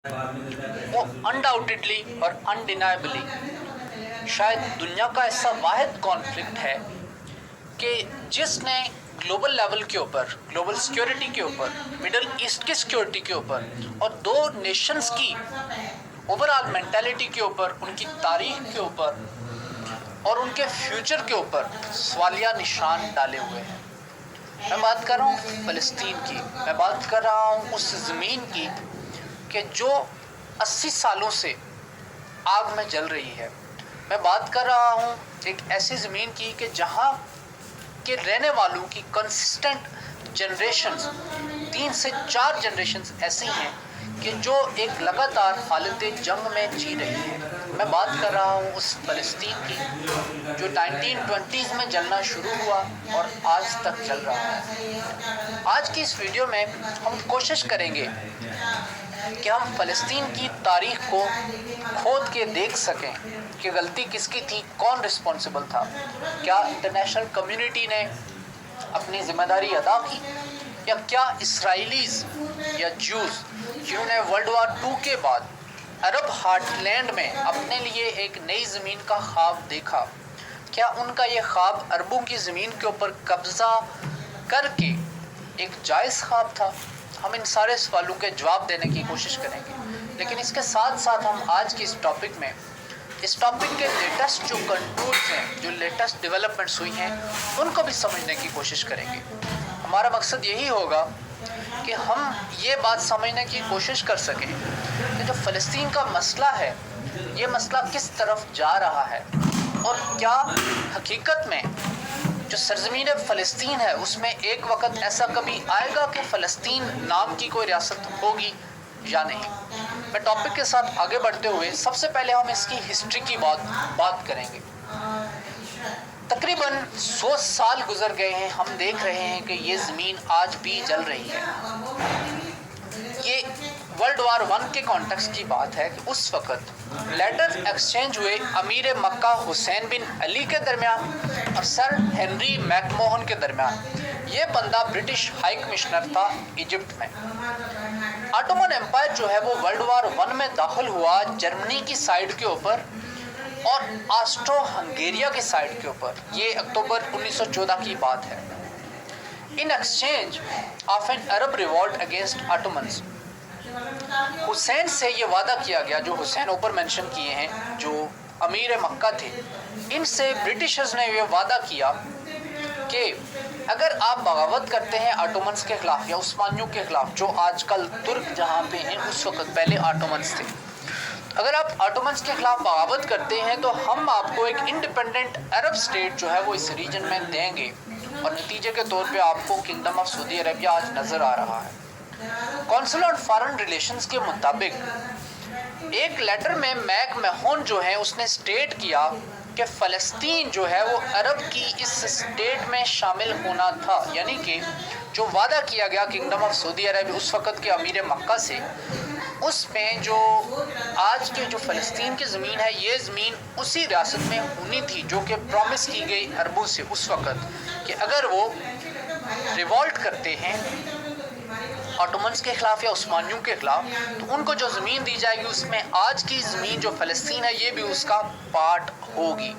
वो अनडाउटेडली और अनडिनाइबली शायद दुनिया का ऐसा वाहिद कॉन्फ्लिक्ट है कि जिसने ग्लोबल लेवल के ऊपर, ग्लोबल सिक्योरिटी के ऊपर, मिडल ईस्ट की सिक्योरिटी के ऊपर और दो नेशंस की ओवरऑल मेंटालिटी के ऊपर, उनकी तारीख के ऊपर और उनके फ्यूचर के ऊपर सवालिया निशान डाले हुए हैं। मैं बात कर रहा हूँ फ़लस्तीन की, मैं बात कर रहा हूँ उस ज़मीन की कि जो 80 सालों से आग में जल रही है। मैं बात कर रहा हूँ एक ऐसी ज़मीन की कि जहाँ के रहने वालों की कंसिस्टेंट जनरेशन्स, 3 से 4 जनरेशन्स ऐसी हैं कि जो एक लगातार हालत जंग में जी रही है। मैं बात कर रहा हूँ उस फ़लस्तीन की जो 1920s में जलना शुरू हुआ और आज तक चल रहा है। आज की इस वीडियो में हम कोशिश करेंगे कि हम फ़लस्तीन की तारीख़ को खोद के देख सकें कि गलती किसकी थी, कौन रिस्पॉन्सिबल था। क्या इंटरनेशनल कम्युनिटी ने अपनी ज़िम्मेदारी अदा की, या क्या इसराइलीज़ या ज्यूज़ जिन्होंने वर्ल्ड वार 2 के बाद अरब हार्टलैंड में अपने लिए एक नई ज़मीन का ख्वाब देखा, क्या उनका ये ख्वाब अरबों की ज़मीन के ऊपर कब्ज़ा करके एक जायज़ ख्वाब था। हम इन सारे सवालों के जवाब देने की कोशिश करेंगे, लेकिन इसके साथ साथ हम आज की इस टॉपिक के लेटेस्ट जो कंटूर्स हैं, जो लेटेस्ट डेवलपमेंट्स हुई हैं, उनको भी समझने की कोशिश करेंगे। हमारा मकसद यही होगा कि हम ये बात समझने की कोशिश कर सकें कि जो फ़लस्तीन का मसला है, ये मसला किस तरफ जा रहा है और क्या हकीकत में जो सरज़मीन फ़लस्तीन है उसमें एक वक्त ऐसा कभी आएगा कि फ़लस्तीन नाम की कोई रियासत होगी या नहीं। मैं टॉपिक के साथ आगे बढ़ते हुए सबसे पहले हम इसकी हिस्ट्री की बात करेंगे। तकरीबन 100 साल गुजर गए हैं, हम देख रहे हैं कि ये ज़मीन आज भी जल रही है। ये वर्ल्ड वार 1 के कॉन्टेक्स्ट की बात है कि उस वक़्त लेटर्स एक्सचेंज हुए अमीर मक्का हुसैन बिन अली के दरमियान और सर हेनरी मैकमोहन के दरमियान। ये बंदा ब्रिटिश हाई कमिश्नर था इजिप्ट में। ऑटोमन एम्पायर जो है वो वर्ल्ड वार 1 में दाखिल हुआ जर्मनी की साइड के ऊपर और ऑस्ट्रो हंगेरिया के साइड के ऊपर। ये अक्टूबर 1914 की बात है। In exchange of an Arab revolt against Ottomans, Hussain से ये वादा किया गया, जो हुसैन ऊपर मेंशन किए हैं, जो अमीर मक्का थे, इनसे ब्रिटिशर्स ने ये वादा किया कि अगर आप बगावत करते हैं ऑटोमन्स के ख़िलाफ़ या उस्मानियों के ख़िलाफ़, जो आजकल तुर्क जहाँ पे हैं, उस वक्त पहले ऑटोमन्स थे, अगर आप ऑटोमन्स के ख़िलाफ़ बगावत करते हैं तो हम आपको एक इंडिपेंडेंट अरब स्टेट जो है वो इस रीजन में देंगे और नतीजे के तौर पे आपको किंगडम ऑफ सऊदी अरबिया आज नज़र आ रहा है। कौंसिल ऑन फॉरेन रिलेशंस के मुताबिक एक लेटर में मैकमोहन जो है उसने स्टेट किया कि फ़लस्तीन जो है वो अरब की इस स्टेट में शामिल होना था। यानी कि जो वादा किया गया किंगडम ऑफ सऊदी अरबिया उस वक़्त के अमीर मक्का से, उसमें जो आज के जो फ़लस्तीन की ज़मीन है, ये ज़मीन उसी रियासत में होनी थी जो कि प्रॉमिस की गई अरबों से उस वक़्त कि अगर वो रिवॉल्ट करते हैं ऑटोमन्स के ख़िलाफ़ या उस्मानियों के ख़िलाफ़, तो उनको जो ज़मीन दी जाएगी उसमें आज की ज़मीन जो फ़लस्तीन है ये भी उसका पार्ट होगी।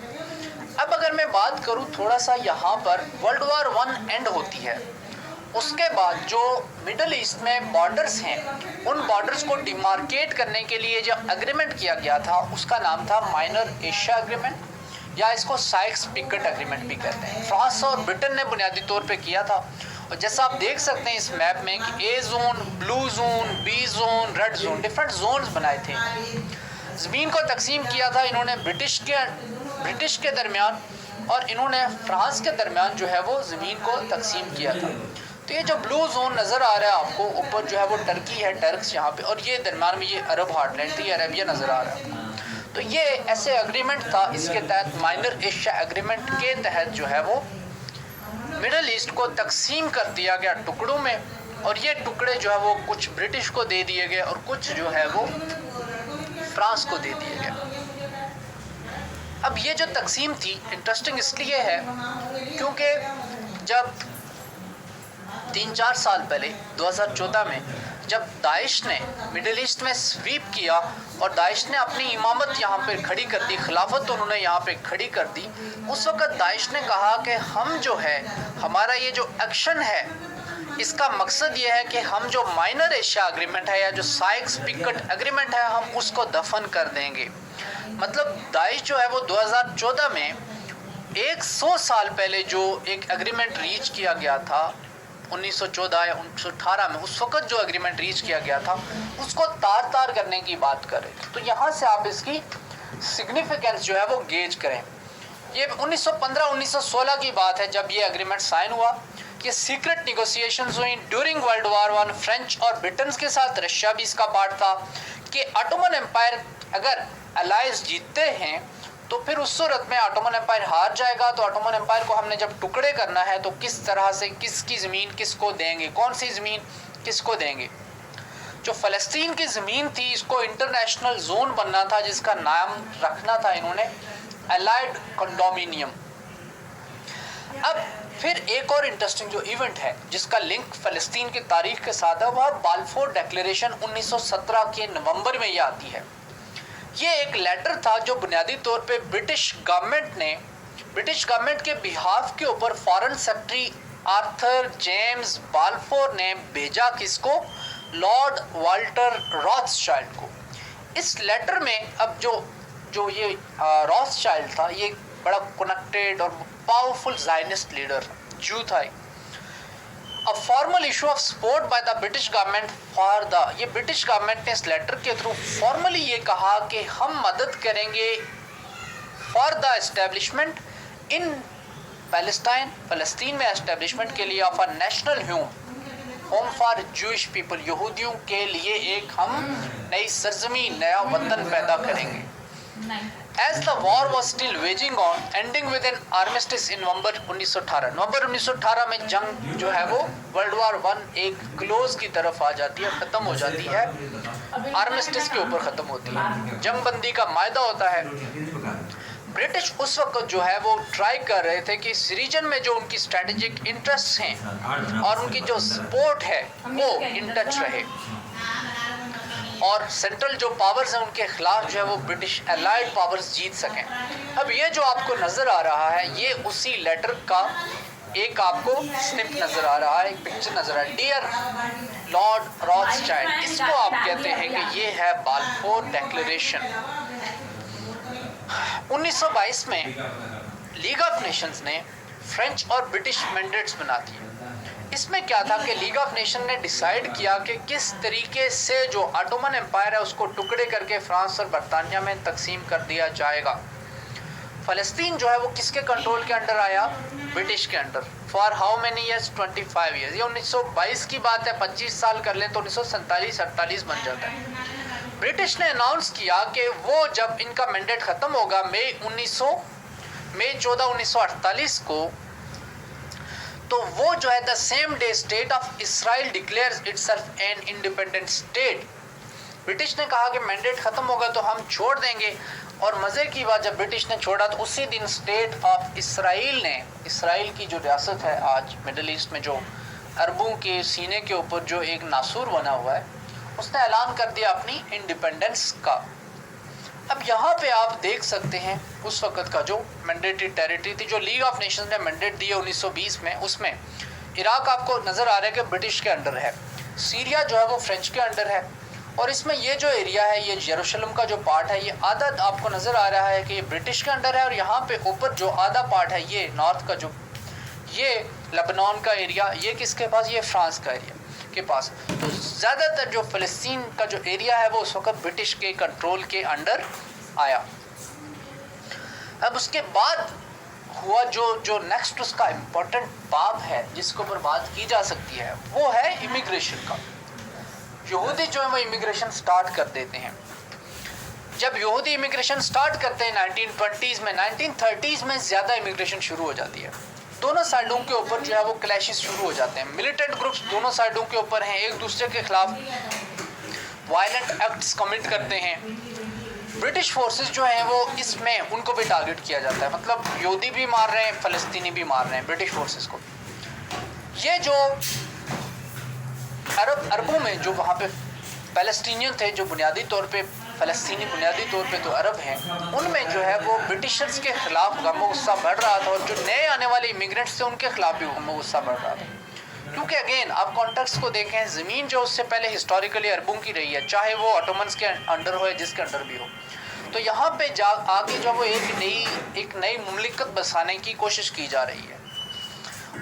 अब अगर मैं बात करूँ थोड़ा सा, यहाँ पर वर्ल्ड वार 1 एंड होती है, उसके बाद जो मिडल ईस्ट में बॉर्डर्स हैं, उन बॉर्डर्स को डिमार्केट करने के लिए जो एग्रीमेंट किया गया था उसका नाम था माइनर एशिया एग्रीमेंट, या इसको साइक्स पिकेट एग्रीमेंट भी कहते हैं। फ्रांस और ब्रिटेन ने बुनियादी तौर पे किया था। और जैसा आप देख सकते हैं इस मैप में कि A zone, blue zone, B zone, red zone, different zones बनाए थे। ज़मीन को तकसीम किया था इन्होंने ब्रिटिश के दरमियान और इन्होंने फ्रांस के दरमियान जो है वो ज़मीन को तकसीम किया था। तो ये जो ब्लू जोन नज़र आ रहा है आपको ऊपर, जो है वो टर्की है, टर्क्स यहाँ पे, और ये दरमियान में ये अरब हार्टलैंड थी, अरेबिया नज़र आ रहा है। तो ये ऐसे एग्रीमेंट था, इसके तहत माइनर एशिया एग्रीमेंट के तहत जो है वो मिडल ईस्ट को तकसीम कर दिया गया टुकड़ों में, और ये टुकड़े जो है वो कुछ ब्रिटिश को दे दिए गए और कुछ जो है वो फ्रांस को दे दिए गए। अब ये जो तकसीम थी इंटरेस्टिंग इसलिए है क्योंकि जब 3-4 साल पहले 2014 में जब दाइश ने मिडिल ईस्ट में स्वीप किया और दाइश ने अपनी इमामत यहाँ पे खड़ी कर दी, खिलाफत उन्होंने यहाँ पे खड़ी कर दी, उस वक़्त दाइश ने कहा कि हम जो है, हमारा ये जो एक्शन है, इसका मकसद ये है कि हम जो माइनर एशिया एग्रीमेंट है या जो साइक्स पिकेट एग्रीमेंट है, हम उसको दफन कर देंगे। मतलब दाइश जो है वो 2014 में 100 साल पहले जो एक एग्रीमेंट रीच किया गया था 1914 या 1918 में, उस वक़्त जो एग्रीमेंट रीच किया गया था उसको तार तार करने की बात कर रहे थे। तो यहाँ से आप इसकी सिग्निफिकेंस जो है वो गेज करें। ये 1915-1916 की बात है जब ये एग्रीमेंट साइन हुआ। ये सीक्रेट निगोशिएशंस हुई ड्यूरिंग वर्ल्ड वार 1। फ्रेंच और ब्रिटेन के साथ रशिया भी इसका पार्ट था कि ऑटोमन एम्पायर अगर अलाइज जीतते हैं तो फिर उस सूरत में ऑटोमन एम्पायर हार जाएगा। तो ऑटोमन एम्पायर को हमने जब टुकड़े करना है तो किस तरह से, किसकी ज़मीन किसको देंगे, कौन सी ज़मीन किसको देंगे। जो फ़लस्तीन की ज़मीन थी इसको इंटरनेशनल जोन बनना था, जिसका नाम रखना था इन्होंने अलाइड कंडोमिनियम। अब फिर एक और इंटरेस्टिंग जो इवेंट है जिसका लिंक फ़लस्तीन की तारीख के साथ है, वह बाल्फोर डिक्लेरेशन 1917 के नवंबर में ये आती है। ये एक लेटर था जो बुनियादी तौर पे ब्रिटिश गवर्नमेंट के बिहाफ के ऊपर foreign secretary Arthur James Balfour ने भेजा, किसको? लॉर्ड वाल्टर रॉथस्चाइल्ड को। इस लेटर में अब जो ये रॉथस्चाइल्ड था, ये बड़ा कनेक्टेड और पावरफुल ज़ायनिस्ट लीडर जू था। A formal issue of support by the British government for the, ये ब्रिटिश गवर्नमेंट ने इस लेटर के थ्रू फॉर्मली ये कहा कि हम मदद करेंगे for the establishment in Palestine, फ़लस्तीन में एस्टेब्लिशमेंट के लिए of a national home for Jewish people, यहूदियों के लिए एक हम नई सरजमीन, नया वतन पैदा करेंगे। As the war was still waging on, ending with an armistice in नवंबर 1918 में जंग जो है वो वर्ल्ड वार 1 एक क्लोज की तरफ आ जाती है, ख़त्म हो जाती है, आर्मिस्टिस के ऊपर ख़त्म होती है, जंगबंदी का मायदा होता है। ब्रिटिश उस वक्त जो है वो ट्राई कर रहे थे कि इस रीजन में जो उनकी स्ट्रेटेजिक इंटरेस्ट हैं और उनकी जो सपोर्ट है वो इन टच रहे और सेंट्रल जो पावर्स हैं उनके खिलाफ जो है वो ब्रिटिश एलाइड पावर्स जीत सकें। अब ये जो आपको नज़र आ रहा है ये उसी लेटर का एक आपको स्निप नज़र आ रहा है, एक पिक्चर नज़र आ रहा है, डियर लॉर्ड रॉथस्चाइल्ड। इसको आप कहते हैं कि ये है बाल्फोर डिक्लेरेशन। 1922 में लीग ऑफ नेशंस ने फ्रेंच और ब्रिटिश मैंडेट्स बना दिए। इसमें क्या था कि लीग ऑफ नेशन ने डिसाइड किया कि किस तरीके से जो ऑटोमन एम्पायर है उसको टुकड़े करके फ्रांस और बरतानिया में तकसीम कर दिया जाएगा। फ़लस्तीन जो है वो किसके कंट्रोल के अंडर आया? ब्रिटिश के under. For how many years? 25 years. ये 1922 की बात है, 25 साल कर लें तो 1947-48 बन जाता है। ब्रिटिश ने अनाउंस किया कि वो जब इनका मैंडेट ख़त्म होगा मई 14 1948 को, तो वो जो है the same day state of Israel declares itself an independent state. British ने कहा कि मैंडेट ख़त्म होगा तो हम छोड़ देंगे, और मज़े की बात जब ब्रिटिश ने छोड़ा तो उसी दिन स्टेट ऑफ इसराइल ने, इसराइल की जो रियासत है आज मिडल ईस्ट में, जो अरबों के सीने के ऊपर जो एक नासूर बना हुआ है, उसने ऐलान कर दिया अपनी इंडिपेंडेंस का। अब यहाँ पे आप देख सकते हैं उस वक़्त का जो मैंडेटरी टेरिटरी थी, जो लीग ऑफ नेशंस ने मैंडेट दिए 1920 में, उसमें इराक आपको नज़र आ रहा है कि ब्रिटिश के अंडर है, सीरिया जो है वो फ्रेंच के अंडर है, और इसमें ये जो एरिया है, ये यरूशलेम का जो पार्ट है, ये आधा आपको नज़र आ रहा है कि ये ब्रिटिश के अंडर है, और यहाँ पे ऊपर जो आधा पार्ट है ये नॉर्थ का, जो ये लेबनान का एरिया, ये किसके पास? ये फ्रांस का एरिया के पास। तो ज़्यादातर जो फ़लस्तीन का जो एरिया है वो उस वक्त ब्रिटिश के कंट्रोल के अंडर आया। अब उसके बाद हुआ जो नेक्स्ट उसका इम्पोर्टेंट बाब है जिसके ऊपर बात की जा सकती है, वो है इमिग्रेशन का। यहूदी जो है वो इमिग्रेशन स्टार्ट कर देते हैं। जब यहूदी इमिग्रेशन स्टार्ट करते हैं 1920s में, 1930s में ज़्यादा इमिग्रेशन शुरू हो जाती है। दोनों साइडों के ऊपर जो है वो क्लैशेस शुरू हो जाते हैं, मिलिटेंट ग्रुप्स दोनों साइडों के ऊपर हैं, एक दूसरे के खिलाफ वायलेंट एक्ट्स कमिट करते हैं। ब्रिटिश फोर्सेस जो हैं वो इसमें उनको भी टारगेट किया जाता है, मतलब यहूदी भी मार रहे हैं, फ़लस्तीनी भी मार रहे हैं ब्रिटिश फोर्सेस को। ये जो अरबों में जो वहाँ पे पैलेस्टीनियन थे, जो बुनियादी तौर पे फ़लस्तीनी बुनियादी तौर पे तो अरब हैं, उनमें जो है वो ब्रिटिशर्स के ख़िलाफ़ गम गुस्सा बढ़ रहा था, और जो नए आने वाले इमिग्रेंट्स थे उनके ख़िलाफ़ भी गम गुस्सा बढ़ रहा था। क्योंकि अगेन आप कॉन्टेक्स्ट को देखें, ज़मीन जो उससे पहले हिस्टोरिकली अरबों की रही है, चाहे वो ऑटोमन्स के अंडर हो या जिसके अंडर भी हो, तो यहाँ पे आगे जो वो एक नई मुमलिकत बसाने की कोशिश की जा रही है।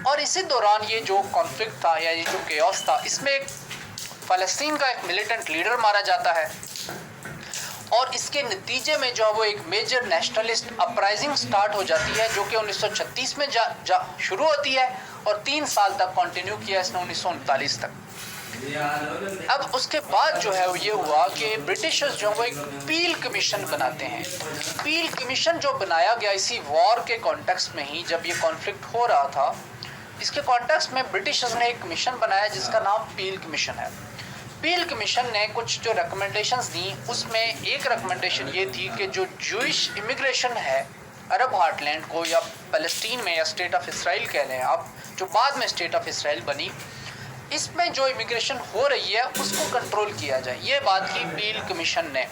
और इसी दौरान ये जो कॉन्फ्लिक्ट था या ये जो केओस था, इसमें एक फ़लस्तीन का एक मिलिटेंट लीडर मारा जाता है, और इसके नतीजे में जो है वो एक मेजर नेशनलिस्ट अपराइजिंग स्टार्ट हो जाती है, जो कि 1936 में शुरू होती है और 3 साल तक कंटिन्यू किया इसने 1939 तक। अब उसके बाद जो है ये हुआ कि ब्रिटिशर्स जो वो एक पील कमीशन बनाते हैं। पील कमीशन जो बनाया गया इसी वॉर के कॉन्टेक्स्ट में ही, जब ये कॉन्फ्लिक्ट हो रहा था, इसके कॉन्टेक्स्ट में ब्रिटिशर्स ने एक कमीशन बनाया जिसका नाम पील कमीशन है। पील कमीशन ने कुछ जो रिकमेंडेशंस दी, उसमें एक रिकमेंडेशन ये थी कि जो जूइश इमिग्रेशन है अरब हार्टलैंड को या फ़लस्तीन में या स्टेट ऑफ इसराइल कह लें आप, जो बाद में स्टेट ऑफ इसराइल बनी, इसमें जो इमिग्रेशन हो रही है उसको कंट्रोल किया जाए। ये बात की पील कमीशन ने,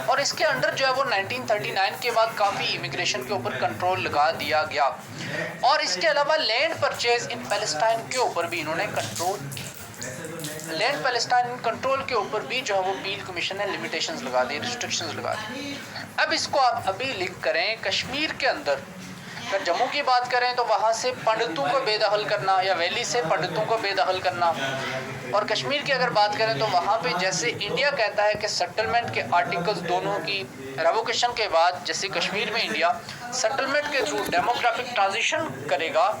और इसके अंडर जो है वो 1939 के बाद काफ़ी इमिग्रेशन के ऊपर कंट्रोल लगा दिया गया। और इसके अलावा लैंड परचेज इन पैलेस्टाइन के ऊपर भी इन्होंने लैंड पैलेस्टाइन कंट्रोल के ऊपर भी जो है वो पील कमीशन ने लिमिटेशंस लगा दी, रिस्ट्रिक्शंस लगा दी। अब इसको आप अभी लिंक करें कश्मीर के अंदर, अगर जम्मू की बात करें तो वहाँ से पंडितों को बेदखल करना या वैली से पंडितों को बेदखल करना, और कश्मीर की अगर बात करें तो वहाँ पे जैसे इंडिया कहता है कि सेटलमेंट के आर्टिकल्स दोनों की रेवोकेशन के बाद, जैसे कश्मीर में इंडिया सेटलमेंट के थ्रू डेमोग्राफिक ट्रांजिशन करेगा,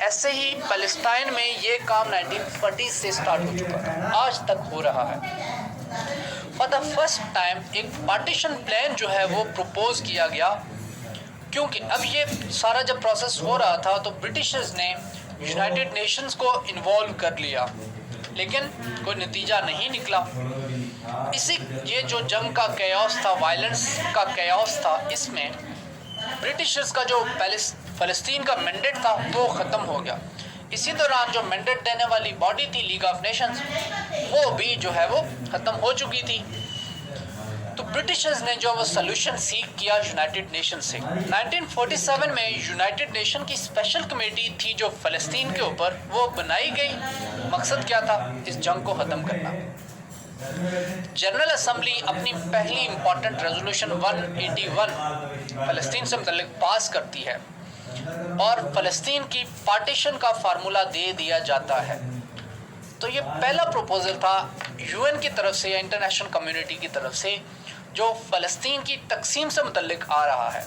ऐसे ही पैलेस्टाइन में ये काम 1940 से स्टार्ट हो चुका था, आज तक हो रहा है। फॉर द फर्स्ट टाइम एक पार्टीशन प्लान जो है वो प्रपोज किया गया, क्योंकि अब ये सारा जब प्रोसेस हो रहा था तो ब्रिटिशर्स ने यूनाइटेड नेशंस को इन्वॉल्व कर लिया, लेकिन कोई नतीजा नहीं निकला। ये जो जंग का कैओस था, वायलेंस का कैओस था, इसमें ब्रिटिशर्स का जो फ़लस्तीन का मैंडेट था वो ख़त्म हो गया। इसी दौरान जो मैंडेट देने वाली बॉडी थी लीग ऑफ नेशंस, वो भी जो है वो ख़त्म हो चुकी थी। तो ब्रिटिशर्स ने जो वो सलूशन सीख किया यूनाइटेड नेशन से। 1947 में यूनाइटेड नेशन की स्पेशल कमेटी थी जो फ़लस्तीन के ऊपर वो बनाई गई। मकसद क्या था? इस जंग को ख़त्म करना। जनरल असम्बली अपनी पहली इम्पॉर्टेंट रेजोल्यूशन 181 फ़लस्तीन से मुतल्लिक पास करती है, और फ़लस्तीन की पार्टीशन का फार्मूला दे दिया जाता है। तो ये पहला प्रपोजल था यूएन की तरफ से या इंटरनेशनल कम्युनिटी की तरफ से, जो फ़लस्तीन की तकसीम से मुतल्लिक आ रहा है।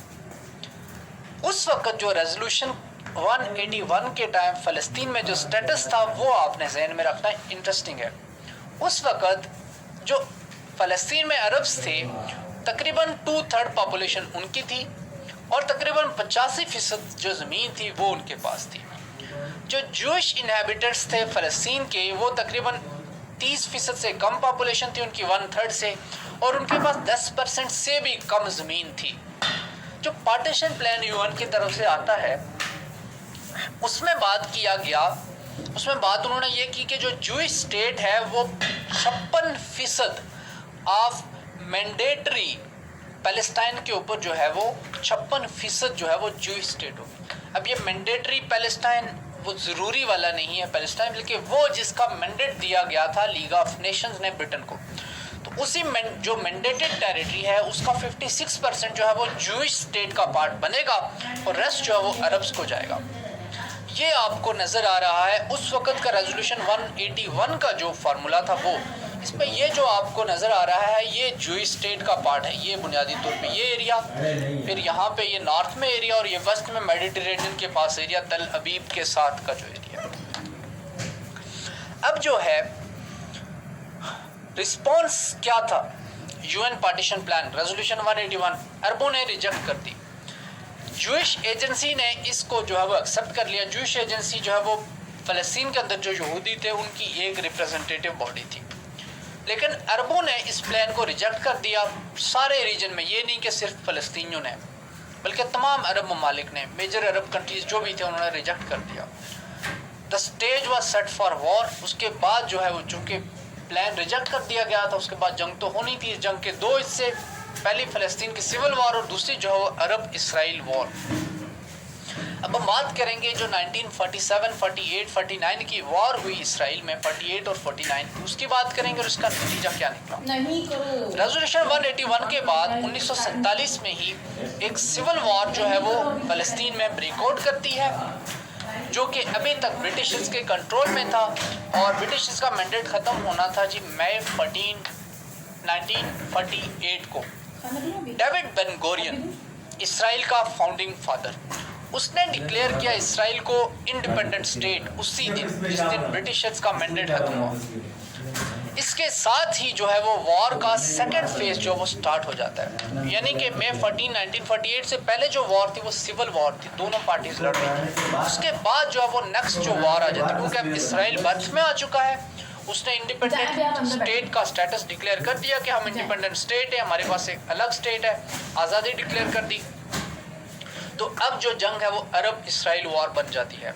उस वक़्त जो रेजोल्यूशन 181 के टाइम फ़लस्तीन में जो स्टेटस था वो आपने जहन में रखना इंटरेस्टिंग है। उस वक़्त जो फ़लस्तीन में अरब्स थे, तकरीबन 2/3 पॉपुलेशन उनकी थी, और तकरीबन 85% जो ज़मीन थी वो उनके पास थी। जो जूइश इनहैबिटेंट्स थे फ़लस्तीन के, वो तकरीबन 30% से कम पॉपुलेशन थी उनकी, 1/3 से, और उनके पास 10% से भी कम ज़मीन थी। जो पार्टीशन प्लान यूएन की तरफ से आता है, उसमें बात किया गया, उसमें बात उन्होंने ये की कि जो जूइश स्टेट है वो 56% ऑफ मैंडेटरी पैलेस्टाइन के ऊपर जो है वो 56% जो है वो जूइश स्टेट होगी। अब ये मैंडेटरी पैलेस्टाइन वो ज़रूरी वाला नहीं है पैलेस्टाइन, बल्कि वो जिसका मैंडेट दिया गया था लीग ऑफ नेशंस ने ब्रिटेन को, तो उसी जो मैंडेटेड टेरिटरी है उसका 56% जो है वो जूइश स्टेट का पार्ट बनेगा, और रेस्ट जो है वो अरब्स को जाएगा। ये आपको नज़र आ रहा है उस वक़्त का रेजोल्यूशन 181 का जो फार्मूला था वो। इसमें ये जो आपको नज़र आ रहा है ये जूइश स्टेट का पार्ट है, ये बुनियादी तौर पे ये एरिया, फिर यहाँ पे ये नॉर्थ में एरिया, और ये वेस्ट में मेडिटेरेनियन के पास एरिया, तल अबीब के साथ का जो एरिया। अब जो है रिस्पॉन्स क्या था यूएन पार्टीशन प्लान रेजोल्यूशन 181, अरबों ने रिजेक्ट कर दी। जूइश एजेंसी ने इसको जो है वो एक्सेप्ट कर लिया। जूइश एजेंसी जो है वो फ़लस्तीन के अंदर जो यहूदी थे उनकी एक रिप्रेजेंटेटिव बॉडी थी, लेकिन अरबों ने इस प्लान को रिजेक्ट कर दिया सारे रीजन में। ये नहीं कि सिर्फ फ़लस्तीनियों ने, बल्कि तमाम अरब ममालिक ने, मेजर अरब कंट्रीज़ जो भी थे, उन्होंने रिजेक्ट कर दिया। The stage was set for war. उसके बाद जो है वो चूँकि प्लान रिजेक्ट कर दिया गया था, उसके बाद जंग तो होनी थी। जंग के दो हिस्से, पहली फ़लस्तीन की सिविल वॉर और दूसरी जो है वो अरब इसराइल वॉर। अब हम बात करेंगे जो 1947, 48, 49 की वॉर हुई इसराइल में, 48 और 49, उसकी बात करेंगे और इसका नतीजा क्या निकला। रेजोल्यूशन 181 के बाद 1947 में ही एक सिविल वॉर जो है वो फ़लस्तीन में ब्रेकआउट करती है, जो कि अभी तक ब्रिटिशर्स के कंट्रोल में था और ब्रिटिशर्स का मैंडेट ख़त्म होना था जी मई 14, 1948 को। डेविड बेन गोरियन, इसराइल का फाउंडिंग फादर, उसने डिक्लेयर किया इसराइल को इंडिपेंडेंट स्टेट उसी दिन जिस दिन ब्रिटिशर्स का मैंडेट खत्म हुआ। इसके साथ ही जो है वो वॉर का सेकेंड फेज जो वो स्टार्ट हो जाता है, यानी कि मई 14, 1948 से पहले जो वॉर थी वो सिविल वॉर थी, दोनों पार्टीज लड़ रही थी। उसके बाद जो है वो नेक्स्ट जो वॉर आ जाती है, क्योंकि अब इसराइल बर्थ में आ चुका है, उसने इंडिपेंडेंट स्टेट का स्टेटस डिक्लेयर कर दिया कि हम इंडिपेंडेंट स्टेट है, हमारे पास एक अलग स्टेट है, आज़ादी डिक्लेयर कर दी। तो अब जो जंग है वो अरब इसराइल वॉर बन जाती है।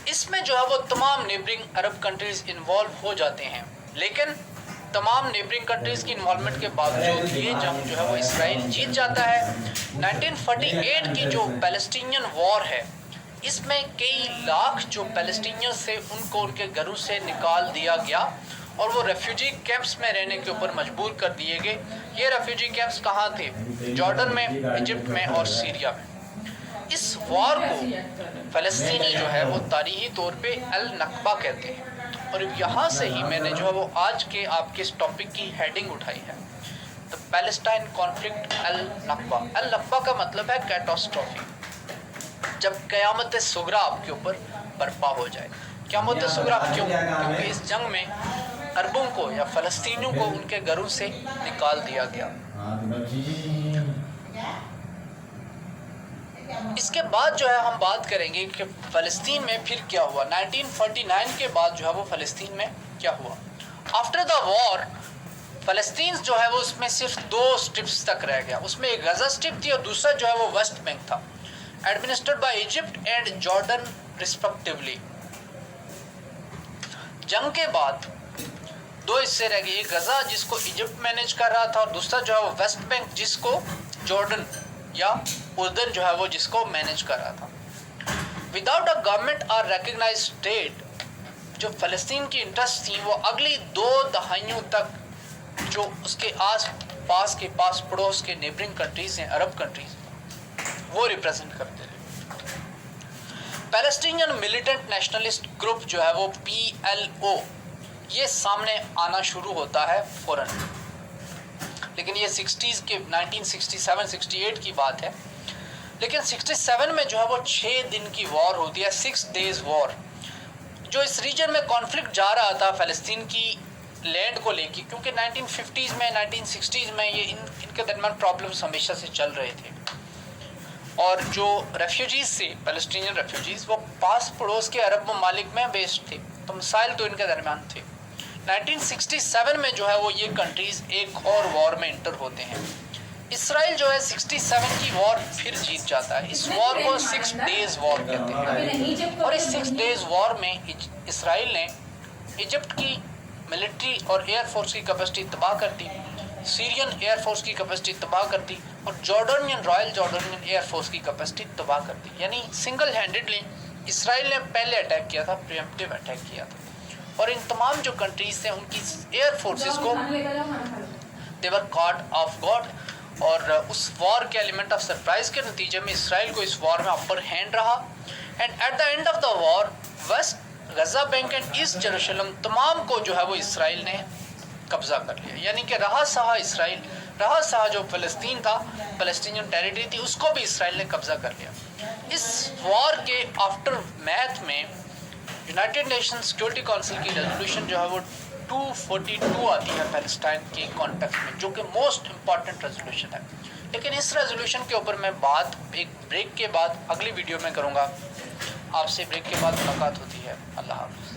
इसमें जो है वो तमाम नेबरिंग अरब कंट्रीज इन्वॉल्व हो जाते हैं, लेकिन तमाम नेबरिंग कंट्रीज की इन्वॉल्वमेंट के बावजूद ये जंग जो है वो इसराइल जीत जाता है। 1948 की जो पैलेस्टीनियन वॉर है, इसमें कई लाख जो पैलेस्टीनियंस थे उनको उनके घरों से निकाल दिया गया और वो रेफ्यूजी कैंप्स में रहने के ऊपर मजबूर कर दिए गए। ये रेफ्यूजी कैंप्स कहाँ थे? जॉर्डन में, इजिप्ट में और सीरिया में। इस वॉर को फ़लस्तीनी जो है वो तारीख़ी तौर पे अल नकबा कहते हैं, और यहाँ से ही मैंने जो है वो आज के आपके इस टॉपिक की हेडिंग उठाई है, द पैलेस्टाइन कॉन्फ्लिक्ट अल नकबा। अल नकबा का मतलब है कैटास्ट्रॉफी, जब क़यामत सुगरा आपके ऊपर बर्पा हो जाए। क़यामत सुगरा क्यों? क्योंकि इस जंग में अरबों को या फ़लस्तीनियों को उनके घरों से निकाल दिया गया। इसके बाद जो है हम बात करेंगे कि फ़लस्तीन में फिर क्या हुआ। 1949 के बाद जो है वो फ़लस्तीन में क्या हुआ। आफ्टर द वॉर फ़लस्तीन जो है वो उसमें सिर्फ 2 स्ट्रिप्स तक रह गया। उसमें एक गज़ा स्ट्रिप थी और दूसरा जो है वो वेस्ट बैंक था, administered by Egypt and Jordan respectively. जंग के बाद 2 हिस्से रह गए, एक गज़ा जिसको इजिप्ट मैनेज कर रहा था और दूसरा जो है वो वेस्ट बैंक जिसको जॉर्डन या उर्दन जो है वो जिसको मैनेज कर रहा था। विदाउट अ गवर्नमेंट और रिकग्नाइज्ड स्टेट, जो फ़लस्तीन की इंटरेस्ट थी वो अगली 2 दहाइयों तक जो उसके आस पास के पास पड़ोस के नेबरिंग कंट्रीज हैं, अरब कंट्रीज, वो रिप्रेजेंट करते रहे। पैलेस्टीनियन मिलिटेंट नेशनलिस्ट ग्रुप जो है वो PLO, ये सामने आना शुरू होता है फ़ौरन, लेकिन ये 60s के 1967-68 की बात है। लेकिन 67 में जो है वो 6 दिन की वॉर होती है, 6 डेज़ वॉर, जो इस रीजन में कॉन्फ्लिक्ट जा रहा था फ़लस्तीन की लैंड को लेके, क्योंकि 1950s में 1960s में ये इनके दरमियान प्रॉब्लम्स हमेशा से चल रहे थे। और जो रेफ्यूजीज़ थे, फ़लस्तीनियन रेफ्यूजीज़, वो पास पड़ोस के अरब ममालिक में बेस्ड थे, तो मसाइल तो इनके दरमियान थे। 1967 में जो है वो ये कंट्रीज़ एक और वॉर में इंटर होते हैं। इसराइल जो है 67 की वॉर फिर जीत जाता है। इस वॉर को 6 डेज़ वॉर कहते हैं, और इस 6 डेज़ वॉर में इसराइल ने इजिप्ट की मिलिट्री और एयरफोर्स की कैपेसिटी तबाह कर दी, सीरियन एयरफोर्स की कैपेसिटी तबाह कर दी, और जॉर्डनियन रॉयल जॉर्डनियन एयरफोर्स की कैपेसिटी तबाह कर दी। यानी सिंगल हैंडेडली इसराइल ने पहले अटैक किया था, प्रीएम्प्टिव अटैक किया था, और इन तमाम जो कंट्रीज थे उनकी एयर फोर्सेस को दे वर कॉट ऑफ गार्ड, और उस वॉर के एलिमेंट ऑफ सरप्राइज के नतीजे में इसराइल को इस वॉर में अपर हैंड रहा। And at the end of the war West Gaza bank and East Jerusalem तमाम को जो है वो इसराइल ने कब्जा कर लिया। यानी कि रहा सहा इसराइल, रहा सहा जो फ़लस्तीन था, फ़लस्तीनियन टेरिटरी थी, उसको भी इसराइल ने कब्जा कर लिया। इस वॉर के आफ्टर मैथ में यूनाइटेड नेशन सिक्योरिटी काउंसिल की रेजोल्यूशन जो है वो 242 आती है पैलेस्टाइन के कॉन्टेक्स्ट में, जो कि मोस्ट इम्पॉर्टेंट रेजोल्यूशन है। लेकिन इस रेजोल्यूशन के ऊपर मैं बात एक ब्रेक के बाद अगली वीडियो में करूँगा। आपसे ब्रेक के बाद मुलाकात होती है। अल्लाह हाफ़िज़।